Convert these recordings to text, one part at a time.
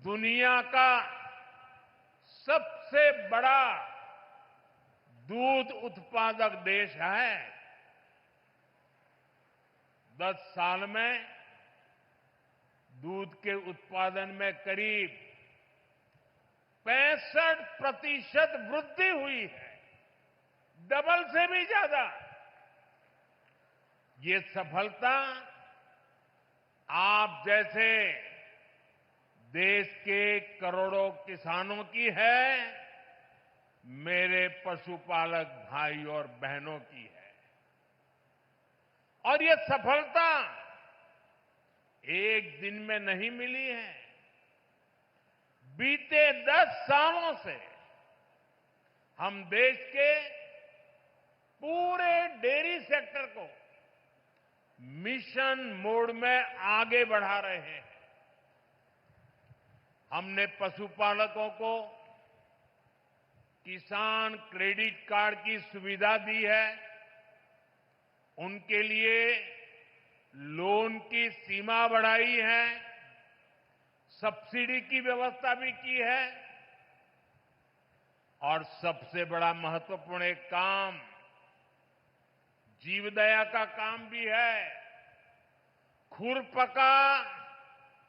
दुनिया का सबसे बड़ा दूध उत्पादक देश है। 10 साल में दूध के उत्पादन में करीब 65% वृद्धि हुई है, डबल से भी ज्यादा। ये सफलता आप जैसे देश के करोड़ों किसानों की है, मेरे पशुपालक भाई और बहनों की है। और ये सफलता एक दिन में नहीं मिली है। बीते 10 सालों से हम देश के पूरे डेयरी सेक्टर को मिशन मोड में आगे बढ़ा रहे हैं। हमने पशुपालकों को किसान क्रेडिट कार्ड की सुविधा दी है, उनके लिए लोन की सीमा बढ़ाई है, सब्सिडी की व्यवस्था भी की है और सबसे बड़ा महत्वपूर्ण एक काम जीवदया का काम भी है। खुरपका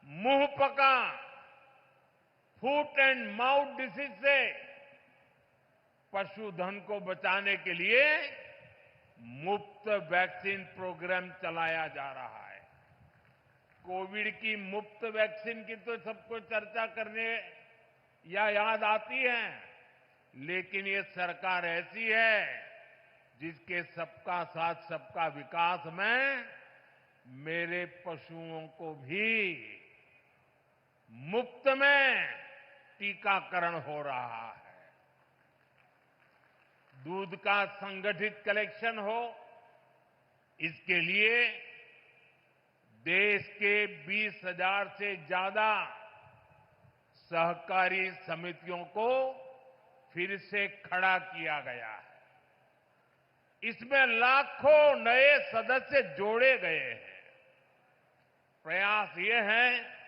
मुंह पका फुट एंड माउथ डिसीज से पशुधन को बचाने के लिए मुफ्त वैक्सीन प्रोग्राम चलाया जा रहा है। कोविड की मुफ्त वैक्सीन की तो सबको चर्चा करने या याद आती है, लेकिन ये सरकार ऐसी है जिसके सबका साथ सबका विकास में मेरे पशुओं को भी मुफ्त में टीकाकरण हो रहा है। दूध का संगठित कलेक्शन हो, इसके लिए देश के 20,000 से ज्यादा सहकारी समितियों को फिर से खड़ा किया गया है। इसमें लाखों नए सदस्य जोड़े गए हैं। प्रयास ये है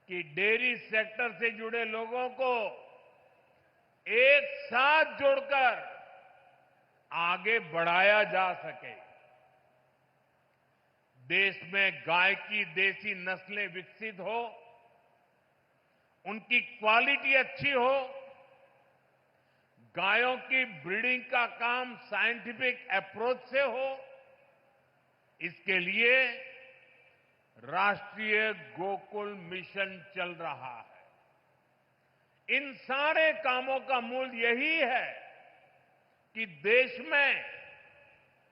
कि डेयरी सेक्टर से जुड़े लोगों को एक साथ जोड़कर आगे बढ़ाया जा सके। देश में गाय की देसी नस्लें विकसित हो, उनकी क्वालिटी अच्छी हो, गायों की ब्रीडिंग का काम साइंटिफिक अप्रोच से हो, इसके लिए राष्ट्रीय गोकुल मिशन चल रहा है। इन सारे कामों का मूल यही है कि देश में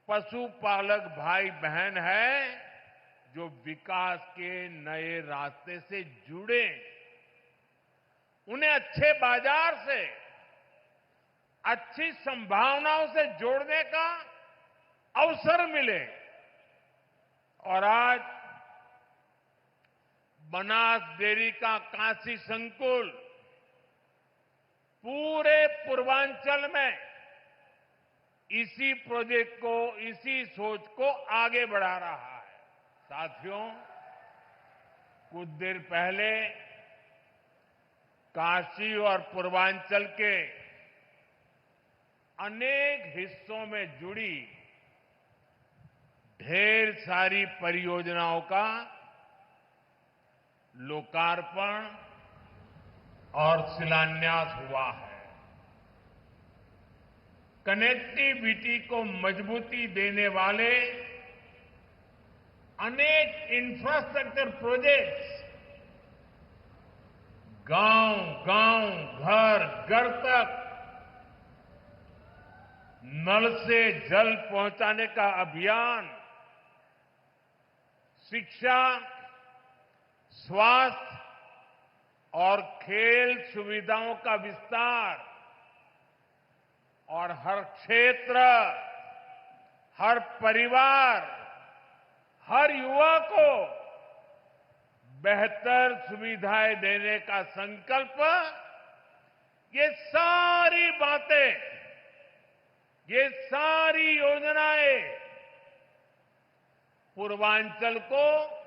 पशुपालक भाई बहन है जो विकास के नए रास्ते से जुड़े, उन्हें अच्छे बाजार से, अच्छी संभावनाओं से जोड़ने का अवसर मिले। और आज बनास डेयरी का काशी संकुल पूरे पूर्वांचल में इसी प्रोजेक्ट को, इसी सोच को आगे बढ़ा रहा है। साथियों, कुछ देर पहले काशी और पूर्वांचल के अनेक हिस्सों में जुड़ी ढेर सारी परियोजनाओं का लोकार्पण और शिलान्यास हुआ है। कनेक्टिविटी को मजबूती देने वाले अनेक इंफ्रास्ट्रक्चर प्रोजेक्ट्स गांव-गांव, घर-घर तक नल से जल पहुंचाने का अभियान, शिक्षा, स्वास्थ्य और खेल सुविधाओं का विस्तार और हर क्षेत्र, हर परिवार, हर युवा को बेहतर सुविधाएं देने का संकल्प, ये सारी बातें, ये सारी योजनाएं पूर्वांचल को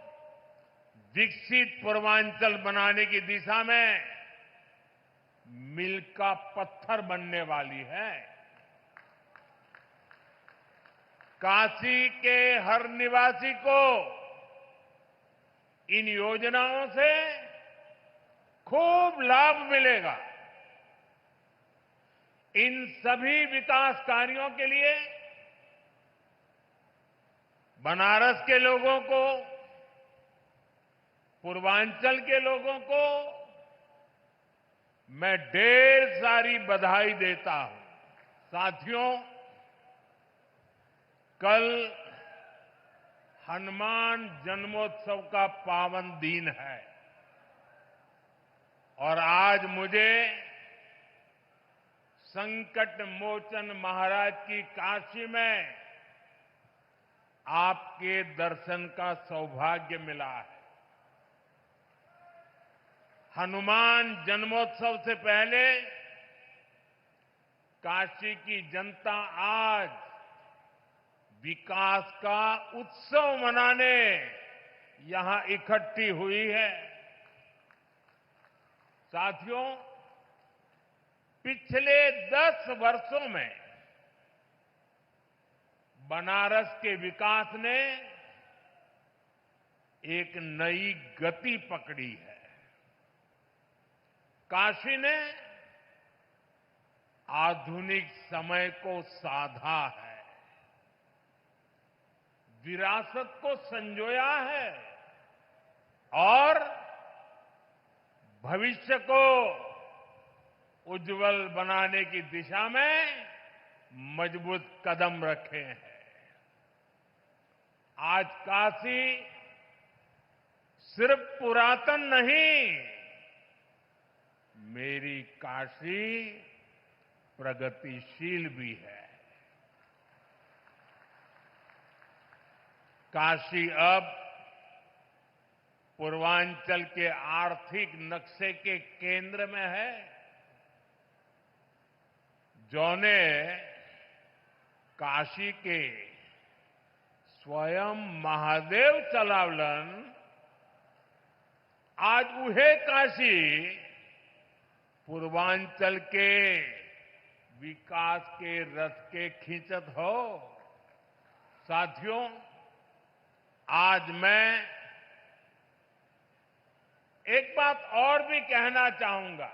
विकसित पूर्वांचल बनाने की दिशा में मील का पत्थर बनने वाली है। काशी के हर निवासी को इन योजनाओं से खूब लाभ मिलेगा। इन सभी विकास कार्यों के लिए बनारस के लोगों को, पूर्वांचल के लोगों को मैं ढेर सारी बधाई देता हूं। साथियों, कल हनुमान जन्मोत्सव का पावन दिन है और आज मुझे संकट मोचन महाराज की काशी में आपके दर्शन का सौभाग्य मिला है। हनुमान जन्मोत्सव से पहले काशी की जनता आज विकास का उत्सव मनाने यहां इकट्ठी हुई है। साथियों, पिछले 10 वर्षों में बनारस के विकास ने एक नई गति पकड़ी है। काशी ने आधुनिक समय को साधा है, विरासत को संजोया है और भविष्य को उज्जवल बनाने की दिशा में मजबूत कदम रखे हैं। आज काशी सिर्फ पुरातन नहीं, मेरी काशी प्रगतिशील भी है। काशी अब पूर्वांचल के आर्थिक नक्शे के केंद्र में है। जौने काशी के स्वयं महादेव चलावलन आज उहे काशी पूर्वांचल के विकास के रथ के खींचत हो। साथियों, आज मैं एक बात और भी कहना चाहूंगा।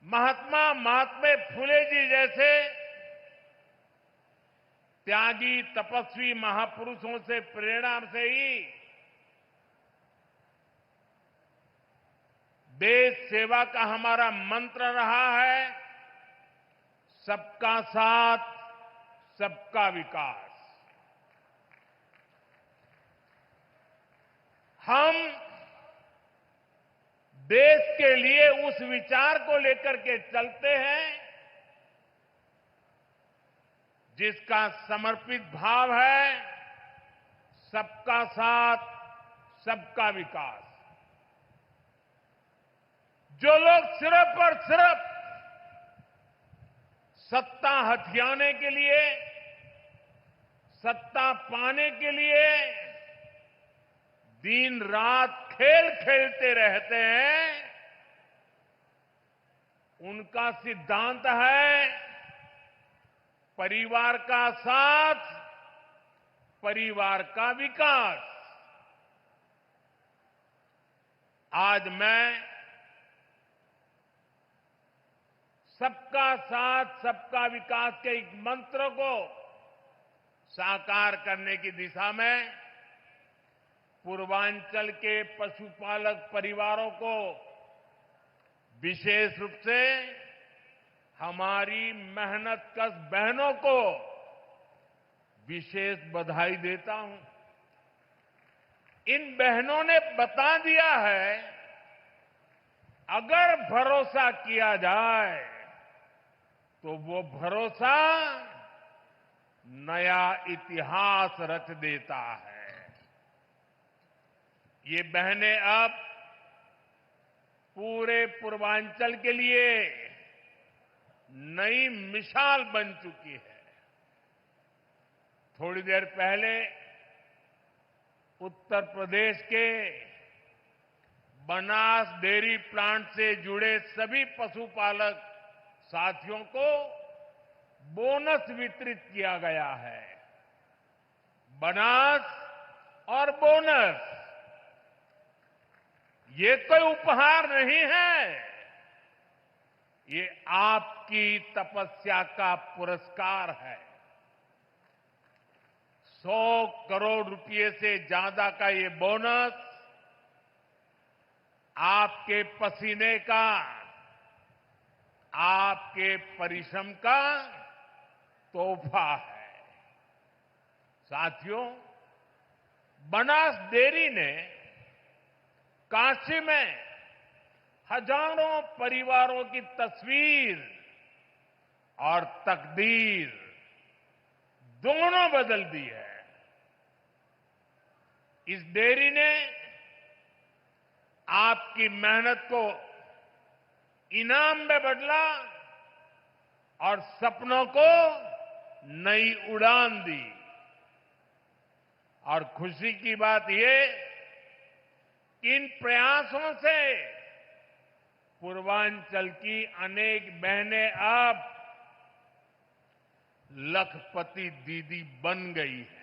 महात्मा फुले जी जैसे त्यागी तपस्वी महापुरुषों से प्रेरणा से ही देश सेवा का हमारा मंत्र रहा है, सबका साथ, सबका विकास। हम देश के लिए उस विचार को लेकर के चलते हैं जिसका समर्पित भाव है सबका साथ, सबका विकास। जो लोग सिर्फ और सिर्फ सत्ता हथियाने के लिए, सत्ता पाने के लिए दिन रात खेल खेलते रहते हैं, उनका सिद्धांत है परिवार का साथ, परिवार का विकास। आज मैं सबका साथ, सबका विकास के एक मंत्र को साकार करने की दिशा में पूर्वांचल के पशुपालक परिवारों को, विशेष रूप से हमारी मेहनतकश बहनों को विशेष बधाई देता हूं। इन बहनों ने बता दिया है, अगर भरोसा किया जाए तो वो भरोसा नया इतिहास रच देता है। ये बहनें अब पूरे पूर्वांचल के लिए नई मिसाल बन चुकी है। थोड़ी देर पहले उत्तर प्रदेश के बनास डेयरी प्लांट से जुड़े सभी पशुपालक साथियों को बोनस वितरित किया गया है। बनास और बोनस ये कोई उपहार नहीं है, ये आपकी तपस्या का पुरस्कार है। 100 करोड़ रुपए से ज्यादा का ये बोनस आपके पसीने का, आपके परिश्रम का तोहफा है। साथियों, बनास डेयरी ने काशी में हजारों परिवारों की तस्वीर और तकदीर दोनों बदल दी है। इस डेयरी ने आपकी मेहनत को इनाम में बदला और सपनों को नई उड़ान दी। और खुशी की बात ये कि इन प्रयासों से पूर्वांचल की अनेक बहनें अब लखपति दीदी बन गई है।